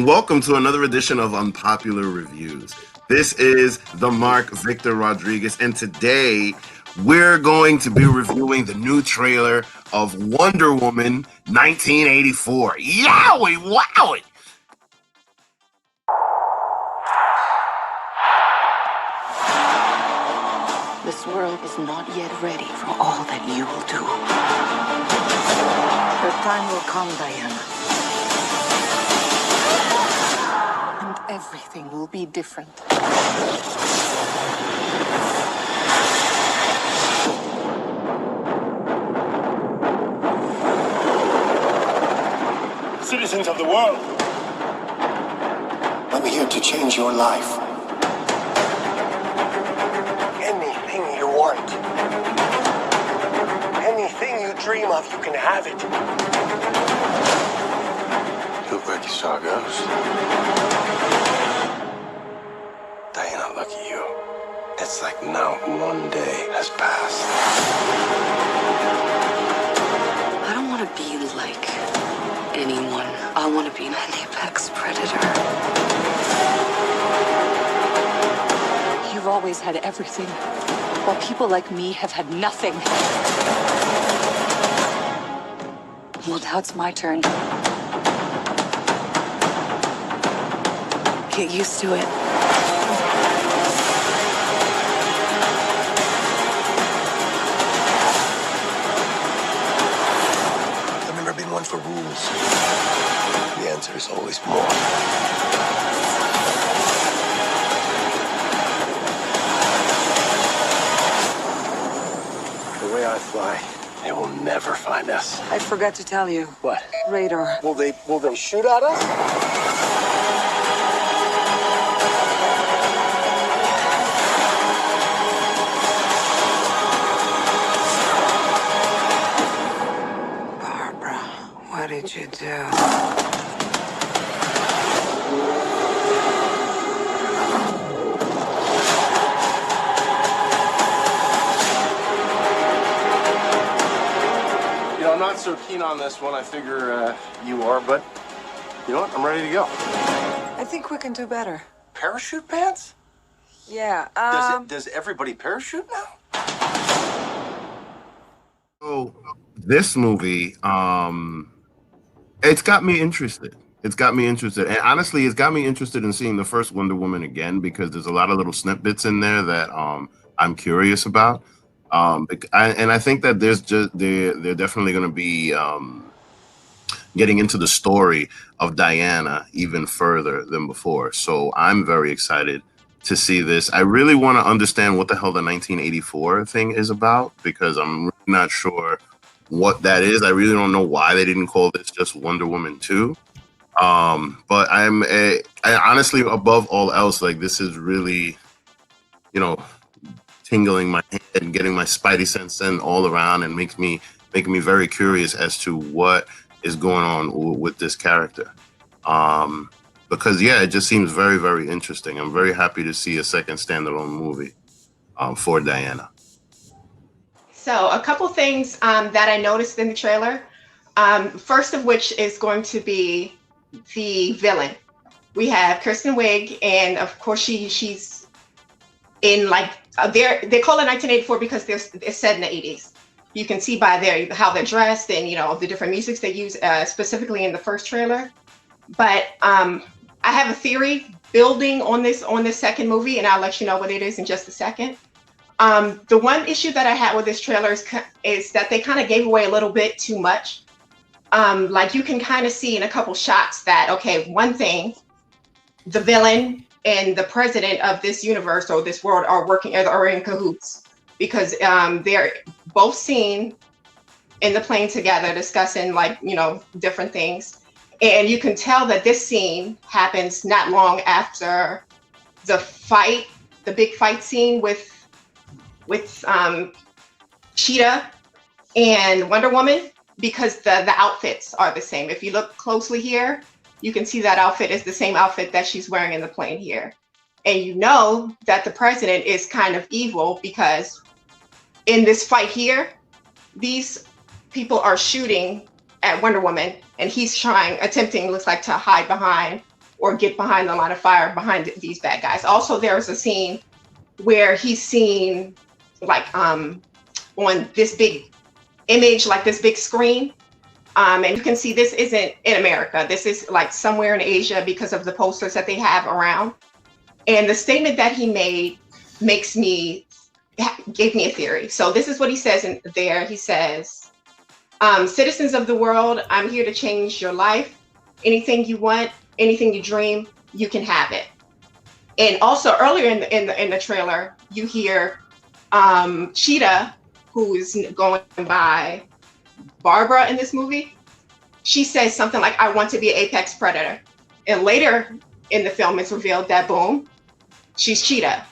welcome to another edition of Unpopular Reviews. This is the Mark Victor Rodriguez, and today we're going to be reviewing the new trailer of Wonder Woman 1984. Yowie, wowie! This world is not yet ready for all that you will do. Your time will come, Diana. And everything will be different. Citizens of the world, I'm here to change your life. Anything you want, anything you dream of, you can have it. Look where the star goes. Diana, look at you. It's like not one day has passed. I don't want to be like anyone. I want to be an apex predator. You've always had everything, while people like me have had nothing. Well, now it's my turn. Get used to it. I've never been one for rules. The answer is always more. The way I fly, they will never find us. I forgot to tell you. What? Radar. Will they shoot at us? Barbara, what did you do? I'm not so keen on this one. I figure you are, but you know what? I'm ready to go. I think we can do better. Parachute pants? Yeah, Does everybody parachute now? So this movie, it's got me interested. And honestly, it's got me interested in seeing the first Wonder Woman again because there's a lot of little snippets in there that I'm curious about. I think that they're definitely going to be getting into the story of Diana even further than before. So I'm very excited to see this. I really want to understand what the hell the 1984 thing is about because I'm really not sure what that is. I really don't know why they didn't call this just Wonder Woman 2. But I honestly, above all else, like this is really, tingling my head and getting my spidey sense in all around and making me very curious as to what is going on with this character. Because it just seems very, very interesting. I'm very happy to see a second standalone movie for Diana. So a couple things that I noticed in the trailer. First of which is going to be the villain. We have Kristen Wiig, and of course she's in like they call it 1984 because it's set in the 80s. You can see by how they're dressed and the different musics they use specifically in the first trailer. But I have a theory building on this second movie, and I'll let you know what it is in just a second. The one issue that I had with this trailer is that they kind of gave away a little bit too much. Like you can kind of see in a couple shots that, okay, one thing, the villain and the president of this universe or this world are in cahoots because they're both seen in the plane together discussing different things. And you can tell that this scene happens not long after the big fight scene with Cheetah and Wonder Woman, because the outfits are the same. If you look closely here, you can see that outfit is the same outfit that she's wearing in the plane here. And you know that the president is kind of evil because in this fight here, these people are shooting at Wonder Woman, and he's attempting, looks like, to hide behind or get behind the line of fire behind these bad guys. Also, there's a scene where he's seen like on this big image, like this big screen. And you can see this isn't in America. This is like somewhere in Asia because of the posters that they have around. And the statement that he made gave me a theory. So this is what he says in there. He says, citizens of the world, I'm here to change your life. Anything you want, anything you dream, you can have it. And also earlier in the trailer, you hear Cheetah, who is going by Barbara in this movie. She says something like, I want to be an apex predator. And later in the film, it's revealed that boom, she's Cheetah.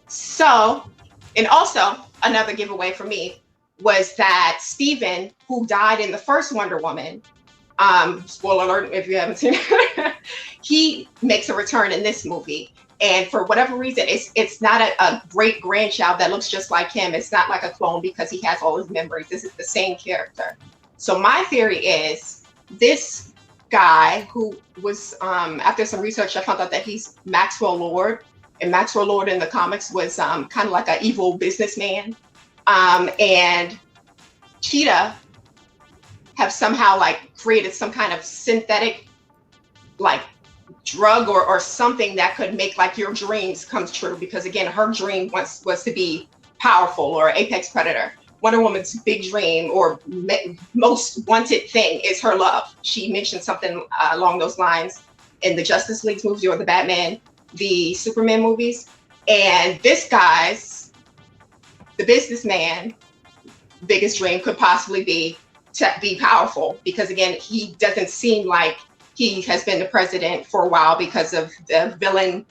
So, and also another giveaway for me was that Steven, who died in the first Wonder Woman, spoiler alert if you haven't seen it, he makes a return in this movie. And for whatever reason, it's not a great grandchild that looks just like him. It's not like a clone because he has all his memories. This is the same character. So my theory is this guy who was, after some research, I found out that he's Maxwell Lord. And Maxwell Lord in the comics was kind of like an evil businessman. And Cheetah have somehow like created some kind of synthetic like drug or something that could make like your dreams come true, because again, her dream was to be powerful or apex predator. Wonder Woman's big dream or most wanted thing is her love. She mentioned something along those lines in the Justice League movies or the Batman, the Superman movies. And this guy's, the businessman, biggest dream could possibly be to be powerful, because again, he doesn't seem like he has been the president for a while because of the villain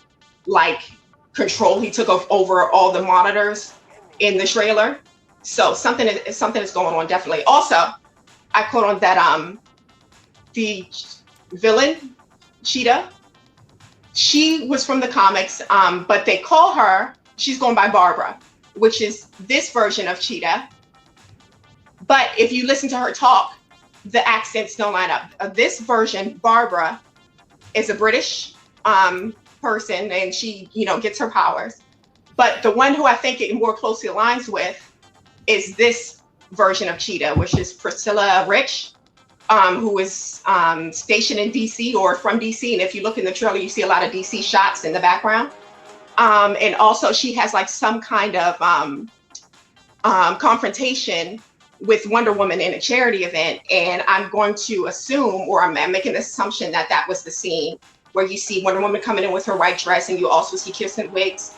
like control he took over all the monitors in the trailer. So something is going on, definitely. Also, I quote on that the villain Cheetah, she was from the comics, but they call her, she's going by Barbara, which is this version of Cheetah. But if you listen to her talk, the accents don't line up. This version, Barbara, is a British person, and she, gets her powers. But the one who I think it more closely aligns with is this version of Cheetah, which is Priscilla Rich, who is stationed in DC or from DC. And if you look in the trailer, you see a lot of DC shots in the background. And also she has like some kind of confrontation with Wonder Woman in a charity event. And I'm going to assume, or I'm making the assumption that was the scene where you see Wonder Woman coming in with her white dress, and you also see Kristen Wiig's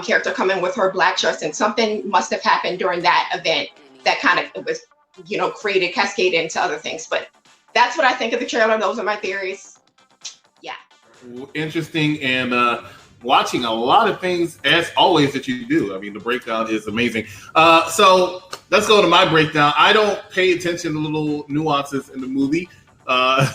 character come in with her black dress. And something must have happened during that event that kind of was, cascaded into other things. But that's what I think of the trailer. Those are my theories. Yeah. Interesting, and watching a lot of things as always that you do. I mean, the breakdown is amazing. So let's go to my breakdown. I don't pay attention to little nuances in the movie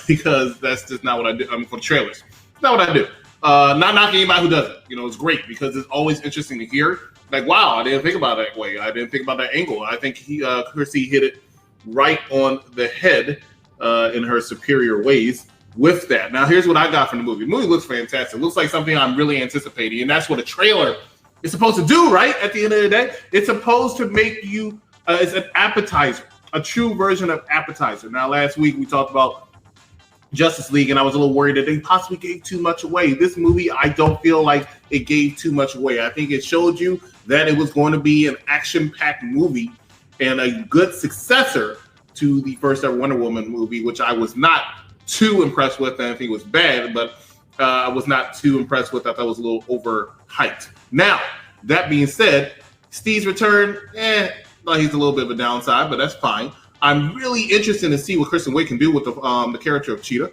because that's just not what I do. I mean, for the trailers, it's not what I do. Not knocking anybody who does it. It's great because it's always interesting to hear. Like, wow, I didn't think about it that way. I didn't think about that angle. I think Chrissy hit it right on the head in her superior ways with that. Now, here's what I got from the movie. The movie looks fantastic. It looks like something I'm really anticipating, and that's what a trailer is supposed to do, right? At the end of the day, it's supposed to make you, it's an appetizer, a true version of appetizer. Now, last week we talked about Justice League, and I was a little worried that they possibly gave too much away. This movie, I don't feel like it gave too much away. I think it showed you that it was going to be an action-packed movie and a good successor to the first ever Wonder Woman movie, which I was not too impressed with. I think it was bad, but I was not too impressed with. I thought it was a little overhyped. Now, that being said, Steve's return, he's a little bit of a downside, but that's fine. I'm really interested to see what Kristen Wiig can do with the character of Cheetah,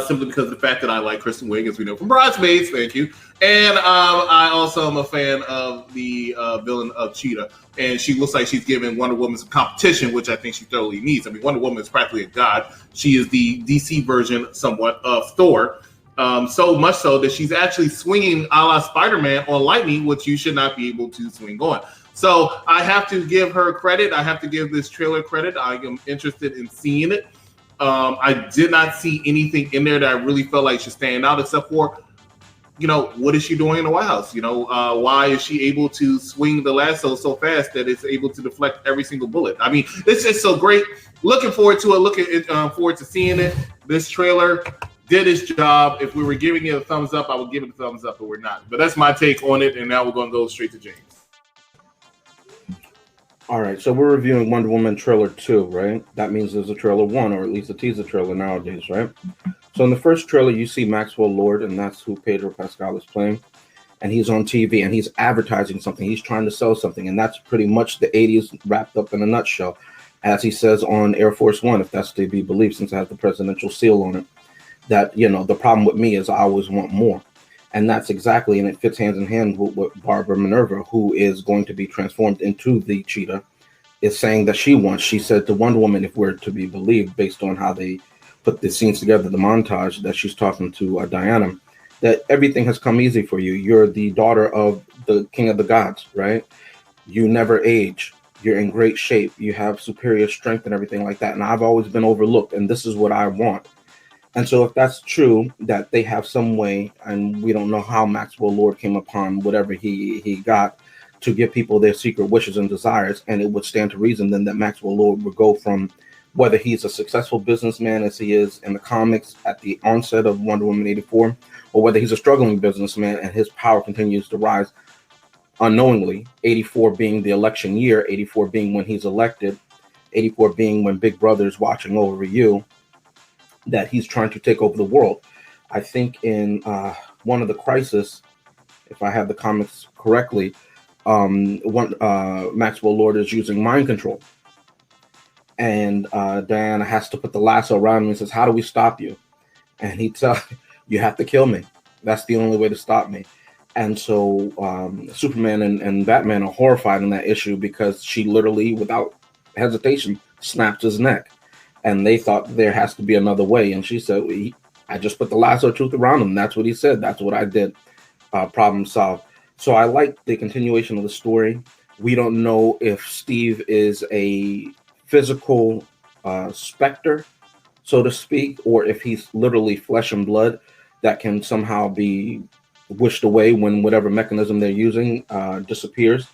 simply because of the fact that I like Kristen Wiig, as we know from Bridesmaids. Thank you. And I also am a fan of the villain of Cheetah, and she looks like she's giving Wonder Woman some competition, which I think she thoroughly needs. I mean, Wonder Woman is practically a god. She is the DC version, somewhat, of Thor, so much so that she's actually swinging a la Spider-Man on lightning, which you should not be able to swing on. So I have to give her credit. I have to give this trailer credit. I am interested in seeing it. I did not see anything in there that I really felt like should stand out, except for, what is she doing in the White House? Why is she able to swing the lasso so fast that it's able to deflect every single bullet? I mean, it's just so great. Looking forward to it. Looking forward to seeing it. This trailer did its job. If we were giving it a thumbs up, I would give it a thumbs up, but we're not. But that's my take on it, and now we're going to go straight to James. All right, so we're reviewing Wonder Woman trailer 2, right? That means there's a trailer 1, or at least a teaser trailer nowadays, right? So in the first trailer, you see Maxwell Lord, and that's who Pedro Pascal is playing. And he's on TV, and he's advertising something. He's trying to sell something, and that's pretty much the 80s wrapped up in a nutshell. As he says on Air Force One, if that's to be believed, since it has the presidential seal on it, that, the problem with me is I always want more. And that's exactly, and it fits hand in hand with what Barbara Minerva, who is going to be transformed into the cheetah, is saying that she wants. She said to Wonder Woman, if we're to be believed, based on how they put the scenes together, the montage that she's talking to Diana, that everything has come easy for you. You're the daughter of the king of the gods, right? You never age. You're in great shape. You have superior strength and everything like that. And I've always been overlooked, and this is what I want. And so if that's true, that they have some way, and we don't know how Maxwell Lord came upon whatever he got to give people their secret wishes and desires, and it would stand to reason then that Maxwell Lord would go from whether he's a successful businessman as he is in the comics at the onset of Wonder Woman 84, or whether he's a struggling businessman and his power continues to rise unknowingly, 84 being the election year, 84 being when he's elected, 84 being when Big Brother's watching over you, that he's trying to take over the world. I think in one of the Crisis, if I have the comics correctly, Maxwell Lord is using mind control. And Diana has to put the lasso around him and says, how do we stop you? And he tells, you have to kill me. That's the only way to stop me. And so Superman and Batman are horrified in that issue because she literally, without hesitation, snaps his neck. And they thought there has to be another way. And she said, I just put the lasso of truth around him. That's what he said. That's what I did. Problem solved. So I like the continuation of the story. We don't know if Steve is a physical specter, so to speak, or if he's literally flesh and blood that can somehow be wished away when whatever mechanism they're using disappears.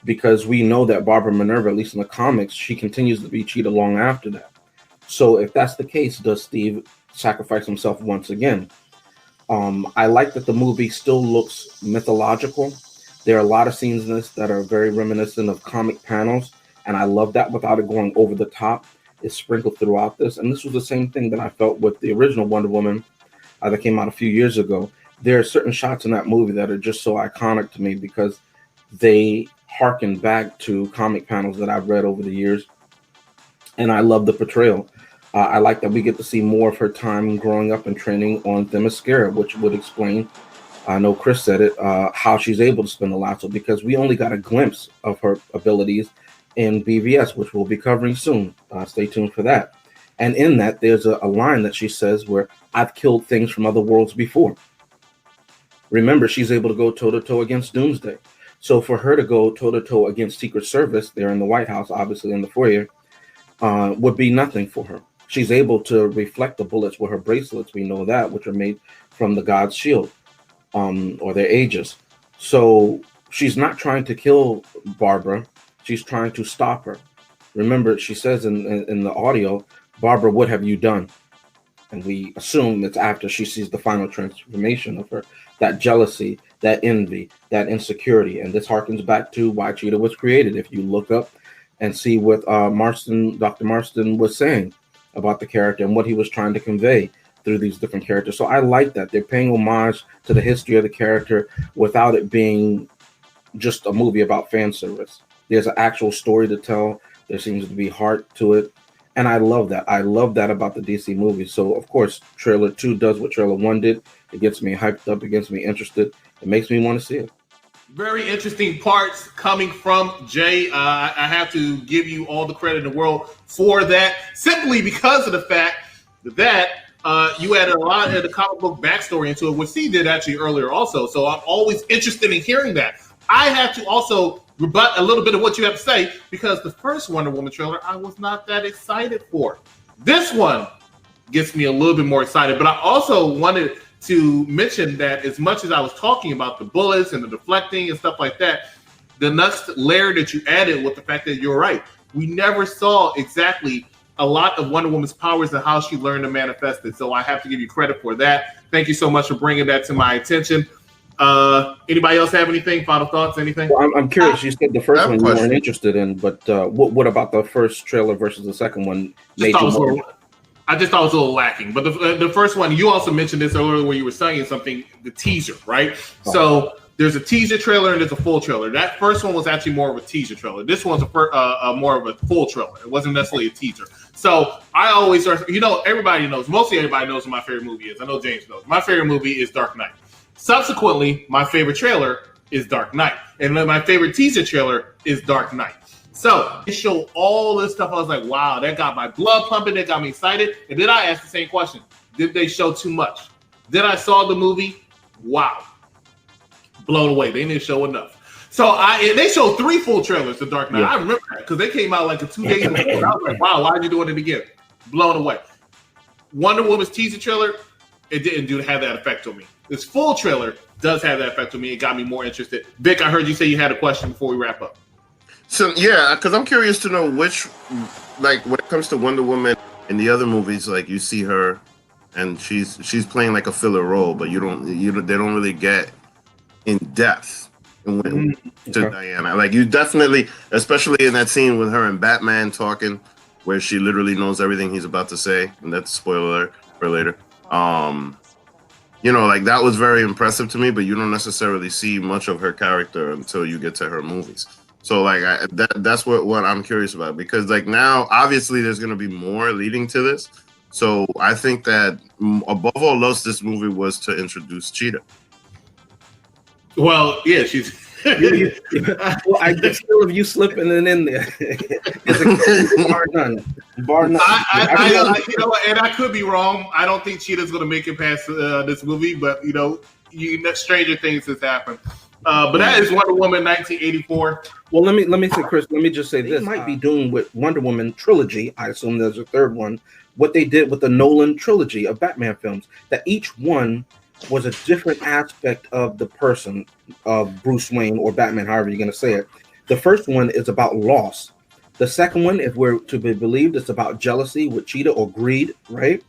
Because we know that Barbara Minerva, at least in the comics, she continues to be Cheetah long after that. So if that's the case, does Steve sacrifice himself once again? I like that the movie still looks mythological. There are a lot of scenes in this that are very reminiscent of comic panels, and I love that without it going over the top. It's sprinkled throughout this, and this was the same thing that I felt with the original Wonder Woman that came out a few years ago. There are certain shots in that movie that are just so iconic to me because they harken back to comic panels that I've read over the years, and I love the portrayal. I like that we get to see more of her time growing up and training on Themyscira, which would explain, I know Chris said it, how she's able to spin the lasso, because we only got a glimpse of her abilities in BVS, which we'll be covering soon. Stay tuned for that. And in that, there's a line that she says where, I've killed things from other worlds before. Remember, she's able to go toe-to-toe against Doomsday. So for her to go toe-to-toe against Secret Service, there in the White House, obviously in the foyer, would be nothing for her. She's able to reflect the bullets with her bracelets, we know that, which are made from the God's shield, or their aegis. So she's not trying to kill Barbara. She's trying to stop her. Remember, she says in the audio, Barbara, what have you done? And we assume it's after she sees the final transformation of her, that jealousy, that envy, that insecurity. And this harkens back to why Cheetah was created. If you look up and see what Dr. Marston was saying about the character and what he was trying to convey through these different characters. So I like that. They're paying homage to the history of the character without it being just a movie about fan service. There's an actual story to tell. There seems to be heart to it. And I love that. I love that about the DC movies. So, of course, trailer 2 does what trailer 1 did. It gets me hyped up. It gets me interested. It makes me want to see it. Very interesting parts coming from Jay. I have to give you all the credit in the world for that, simply because of the fact that you added a lot of the comic book backstory into it, which Steve did actually earlier also. So I'm always interested in hearing that. I have to also rebut a little bit of what you have to say, because the first Wonder Woman trailer I was not that excited for. This one, gets me a little bit more excited. But I also wanted to mention that as much as I was talking about the bullets and the deflecting and stuff like that, the next layer that you added with the fact that you're right. We never saw exactly a lot of Wonder Woman's powers and how she learned to manifest it. So I have to give you credit for that. Thank you so much for bringing that to my attention. Anybody else have anything? Final thoughts? Anything? Well, I'm curious. You said the first one you question. weren't interested in, but what about the first trailer versus the second one? I just thought it was a little lacking. But the first one, you also mentioned this earlier where you were saying something, the teaser, right? Oh. So there's a teaser trailer and there's a full trailer. That first one was actually more of a teaser trailer. This one's more of a full trailer. It wasn't necessarily a teaser. So I always, everybody knows, mostly everybody knows what my favorite movie is. I know James knows. My favorite movie is Dark Knight. Subsequently, my favorite trailer is Dark Knight. And then my favorite teaser trailer is Dark Knight. So it showed all this stuff. I was like, wow, that got my blood pumping. That got me excited. And then I asked the same question. Did they show too much? Then I saw the movie. Wow. Blown away. They didn't show enough. So they showed 3 full trailers to Dark Knight. Yeah. I remember that because they came out like 2 days before. I was like, wow, why are you doing it again? Blown away. Wonder Woman's teaser trailer, it didn't have that effect on me. This full trailer does have that effect on me. It got me more interested. Vic, I heard you say you had a question before we wrap up. So yeah, because I'm curious to know which, like when it comes to Wonder Woman in the other movies, like you see her, and she's playing like a filler role, but they don't really get in depth to Diana. Like you definitely, especially in that scene with her and Batman talking, where she literally knows everything he's about to say, and that's a spoiler alert for later. Like that was very impressive to me, but you don't necessarily see much of her character until you get to her movies. So like that's what I'm curious about, because like now obviously there's going to be more leading to this. So I think that above all else, this movie was to introduce Cheetah. Well, yeah, she's. Well, I get still of you slipping it in there. Bar none. And I could be wrong. I don't think Cheetah's going to make it past this movie, but stranger things has happened. But that is Wonder Woman 1984. Well, let me say, Chris. Let me just say this: they might be doing with Wonder Woman trilogy. I assume there's a third one. What they did with the Nolan trilogy of Batman films, that each one was a different aspect of the person of Bruce Wayne or Batman, however you're going to say it. The first one is about loss. The second one, if we're to be believed, it's about jealousy with Cheetah or greed, right?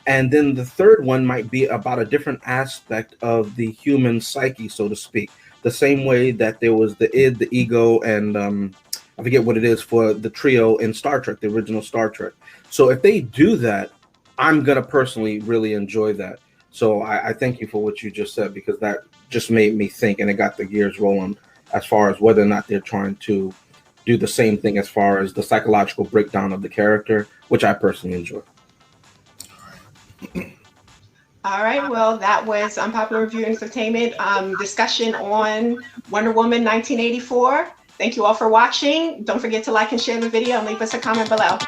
And then the third one might be about a different aspect of the human psyche, so to speak. The same way that there was the id, the ego, and I forget what it is for the trio in Star Trek, the original Star Trek. So if they do that, I'm going to personally really enjoy that. So I thank you for what you just said, because that just made me think, and it got the gears rolling as far as whether or not they're trying to do the same thing as far as the psychological breakdown of the character, which I personally enjoy. All right, well, that was Unpopular Review Entertainment discussion on Wonder Woman 1984. Thank you all for watching. Don't forget to like and share the video and leave us a comment below.